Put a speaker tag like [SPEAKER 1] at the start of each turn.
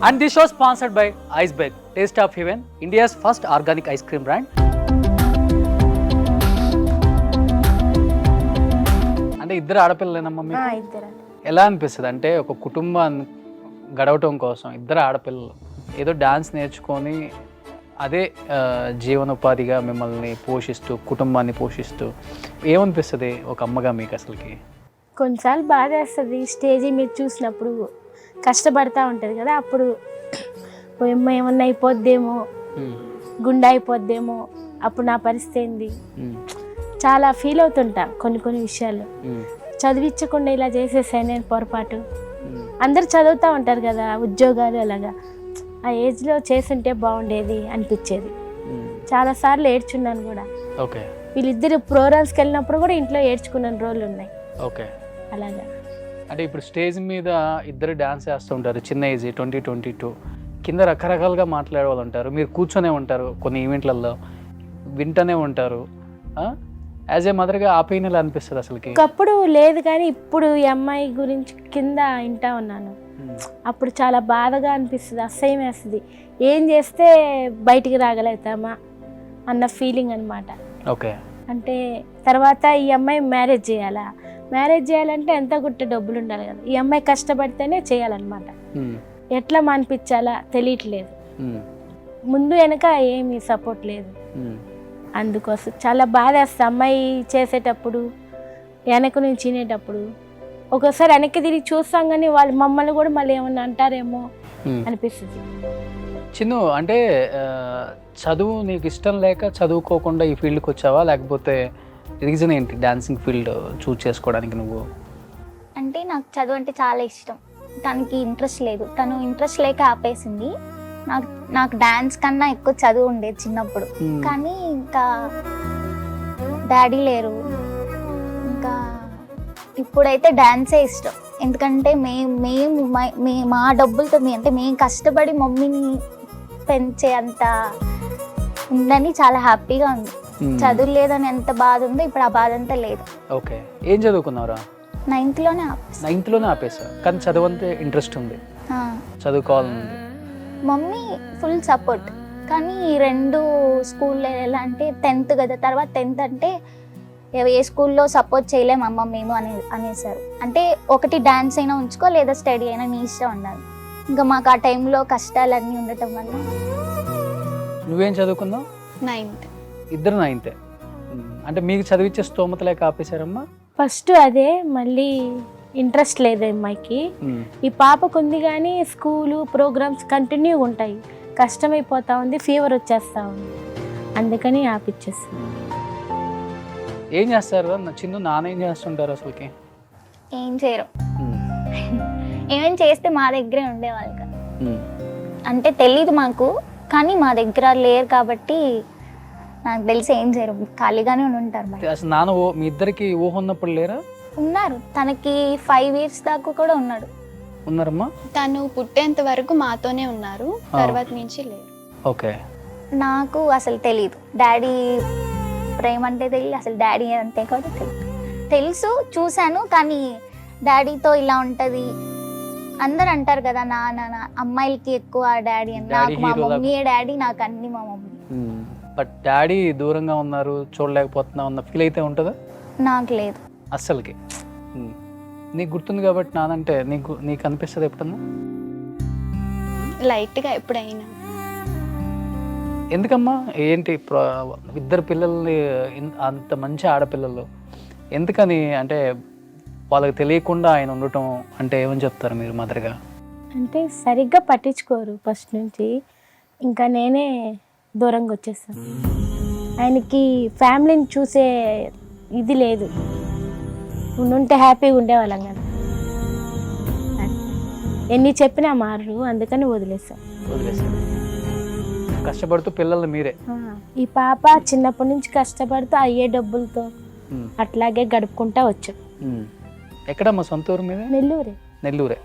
[SPEAKER 1] And this show sponsored by Iceberg, Taste of Heaven, India's first organic ice cream brand. అంటే ఇద్దరు ఆడపిల్లలేనమ్మా మీకు?
[SPEAKER 2] ఇద్దరు.
[SPEAKER 1] ఎలా అనిపిస్తుంది అంటే ఒక కుటుంబాన్ని గడవటం కోసం ఇద్దరు ఆడపిల్లలు ఏదో డాన్స్ నేర్చుకొని అదే జీవనోపాధిగా మిమ్మల్ని పోషిస్తూ కుటుంబాన్ని పోషిస్తూ ఏమనిపిస్తుంది ఒక అమ్మగా మీకు అసలుకి?
[SPEAKER 2] కొన్నిసార్లు బాధ వేస్తుంది, స్టేజీ మీద చూసినప్పుడు కష్టపడతా ఉంటుంది కదా, అప్పుడు ఏమన్నా అయిపోద్దేమో, గుండె అయిపోద్దేమో, అప్పుడు నా పరిస్థితి ఏంది, చాలా ఫీల్ అవుతుంటా కొన్ని విషయాలు. చదివించకుండా ఇలా చేసేసాను నేను పొరపాటు. అందరు చదువుతూ ఉంటారు కదా ఉద్యోగాలు, అలాగా ఆ ఏజ్లో చేసుంటే బాగుండేది అనిపించేది. చాలాసార్లు ఏడ్చున్నాను కూడా.
[SPEAKER 1] ఓకే.
[SPEAKER 2] వీళ్ళిద్దరు ప్రోగ్రామ్స్కి వెళ్ళినప్పుడు కూడా ఇంట్లో ఏడ్చుకున్న రోజులు ఉన్నాయి.
[SPEAKER 1] ఓకే.
[SPEAKER 2] అలాగా
[SPEAKER 1] అంటే ఇప్పుడు స్టేజ్ మీద ఇద్దరు డ్యాన్స్ చేస్తూ ఉంటారు, చిన్న ఏజ్ 20-22, కింద రకరకాలుగా మాట్లాడే వాళ్ళు ఉంటారు, మీరు కూర్చొనే ఉంటారు, కొన్ని ఈవెంట్లలో వింటూనే ఉంటారు. యాజ్ ఏ మదర్గా ఆ పెయిన్ ఎలా అనిపిస్తుంది అసలుకి?
[SPEAKER 2] ఒకప్పుడు లేదు కానీ ఇప్పుడు ఈ అమ్మాయి గురించి కింద వింటా ఉన్నాను. అప్పుడు చాలా బాధగా అనిపిస్తుంది, అసహ్యం వేస్తుంది. ఏం చేస్తే బయటికి రాగలుగుతామా అన్న ఫీలింగ్ అనమాట.
[SPEAKER 1] ఓకే.
[SPEAKER 2] అంటే తర్వాత ఈ అమ్మాయి మ్యారేజ్ చేయాలంటే ఎంత గుట్ట డబ్బులు ఉండాలి కదా, ఈ అమ్మాయి కష్టపడితేనే చేయాలన్నమాట. ఎట్లా మానిపించాలా తెలియట్లేదు, ముందు వెనక ఏమీ సపోర్ట్ లేదు. అందుకోసం చాలా బాధ వేస్తుంది అమ్మాయి చేసేటప్పుడు, వెనక నుంచి వినేటప్పుడు. ఒక్కోసారి వెనక్కి తిరిగి చూస్తాం కానీ వాళ్ళు మమ్మల్ని కూడా మళ్ళీ ఏమన్నా అంటారేమో అనిపిస్తుంది.
[SPEAKER 1] చిన్ను, అంటే చదువు నీకు ఇష్టం లేక చదువుకోకుండా ఈ ఫీల్డ్కి వచ్చావా, లేకపోతే రీజన్ ఏంటి డాన్సింగ్ ఫీల్డ్ చూస్ చేసుకోవడానికి నువ్వు?
[SPEAKER 3] అంటే నాకు చదువు అంటే చాలా ఇష్టం, తనకి ఇంట్రెస్ట్ లేదు, తను ఇంట్రెస్ట్ లేక ఆపేసింది. నాకు డాన్స్ కన్నా ఎక్కువ చదువు ఉండేది చిన్నప్పుడు. కానీ ఇంకా డాడీ లేరు, ఇంకా ఇప్పుడైతే డాన్సే ఇష్టం. ఎందుకంటే మా డబ్బులతో అంటే మేము కష్టపడి మమ్మీని పెంచే అంత ఉందని చాలా హ్యాపీగా ఉంది. చదువు లేదని ఎంత బాధ ఉందో ఇప్పుడు ఆ బాధ అంతా లేదు.
[SPEAKER 1] ఓకే. ఏం చదువుకున్నావురా?
[SPEAKER 3] 9th
[SPEAKER 1] లోనే ఆపేసా, కానీ చదువు అంతే ఇంట్రెస్ట్ ఉంది, చదువుకోవాలని.
[SPEAKER 3] మమ్మీ ఫుల్ సపోర్ట్, కానీ ఈ 2 స్కూల్లో ఎలా అంటే 10th కదా, తర్వాత 10th అంటే ఏ స్కూల్లో సపోర్ట్ చేయలేము అమ్మ మేము అనేసారు. అంటే ఒకటి డాన్స్ అయినా ఉంచుకో లేదా స్టడీ అయినా నీ ఇష్టం ఉండాలి. ఇంకా మాకు ఆ టైంలో కష్టాలన్నీ ఉండటం వల్ల.
[SPEAKER 1] నువ్వేం చదువుకున్నావు?
[SPEAKER 3] 9th.
[SPEAKER 1] ఇద్దరు 9th. అంటే మీకు చదివించే స్తోమత లేక ఆపేశారమ్మా?
[SPEAKER 2] ఫస్ట్ అదే, మళ్ళీ ఇంట్రెస్ట్ లేదు అమ్మాయికి. ఈ పాపకు ఉంది కానీ స్కూలు ప్రోగ్రామ్స్ కంటిన్యూగా ఉంటాయి, కష్టమైపోతా ఉంది, ఫీవర్ వచ్చేస్తా ఉంది, అందుకని ఆపిచ్చేస్తాను.
[SPEAKER 1] ఏం చేస్తారు చిన్న నాన్న, ఏం చేస్తుంటారు అసలుకి?
[SPEAKER 3] ఏం చేయరు, ఏమేం చేస్తే మా దగ్గరే ఉండేవాళ్ళు కదా. అంటే తెలీదు మాకు, కానీ మా దగ్గర లేరు కాబట్టి నాకు తెలిసి ఏం చేయరు, ఖాళీగానే ఉంటారు.
[SPEAKER 1] అసలు నాన్న మీ ఇద్దరికి ఊహ ఉన్నప్పుడు లేరా?
[SPEAKER 3] ఉన్నారు, తనకి 5 years దాకా కూడా
[SPEAKER 1] ఉన్నారమ్మా.
[SPEAKER 4] తను పుట్టేంత వరకు మాతోనే ఉన్నారు, తర్వాత నుంచి లేరు.
[SPEAKER 1] ఓకే.
[SPEAKER 3] నాకు అసలు తెలీదు డాడీ ప్రేమ అంటే తెలియదు, అసలు డాడీ అంటే కూడా తెలుసు, చూశాను, కానీ డాడీతో ఇలా ఉంటుంది అందరు అంటారు కదా, నాన్న అమ్మాయిలకి ఎక్కువ డాడీ అని. నాకు మా మమ్మీయే డాడీ, నాకు అన్ని మా మమ్మీ.
[SPEAKER 1] బట్ డాడీ దూరంగా ఉన్నారు, చూడలేకపోతున్నా ఉన్న ఫీల్ అయితే ఉంటుందా?
[SPEAKER 3] నాకు లేదు
[SPEAKER 1] అస్సలకి. నీకు గుర్తుంది కాబట్టి నానంటే నీకు అనిపిస్తుంది ఎప్పుడన్నా?
[SPEAKER 4] లైట్గా ఎప్పుడైనా.
[SPEAKER 1] ఎందుకమ్మా, ఏంటి ఇద్దరు పిల్లల్ని, అంత మంచి ఆడపిల్లలు ఎందుకని అంటే వాళ్ళకి తెలియకుండా ఆయన ఉండటం అంటే ఏమని చెప్తారు మీరు మదర్గా?
[SPEAKER 2] అంటే సరిగ్గా పట్టించుకోరు ఫస్ట్ నుంచి, ఇంకా నేనే దూరంగా వచ్చేస్తాను. ఆయనకి ఫ్యామిలీని చూసే ఇది లేదు, ఉంటే హ్యాపీగా ఉండేవాళ్ళం కదా, ఎన్ని చెప్పినా మారు, అందుకని వదిలేసాం.
[SPEAKER 1] కష్టపడుతూ పిల్లలు మీరే?
[SPEAKER 2] ఈ పాప చిన్నప్పటి నుంచి కష్టపడుతూ అయ్యే డబ్బులతో అట్లాగే గడుపుకుంటా వచ్చాం.
[SPEAKER 1] ఎక్కడమ్మా సొంత ఊరు మీద?
[SPEAKER 2] నెల్లూరే.
[SPEAKER 1] నెల్లూరే.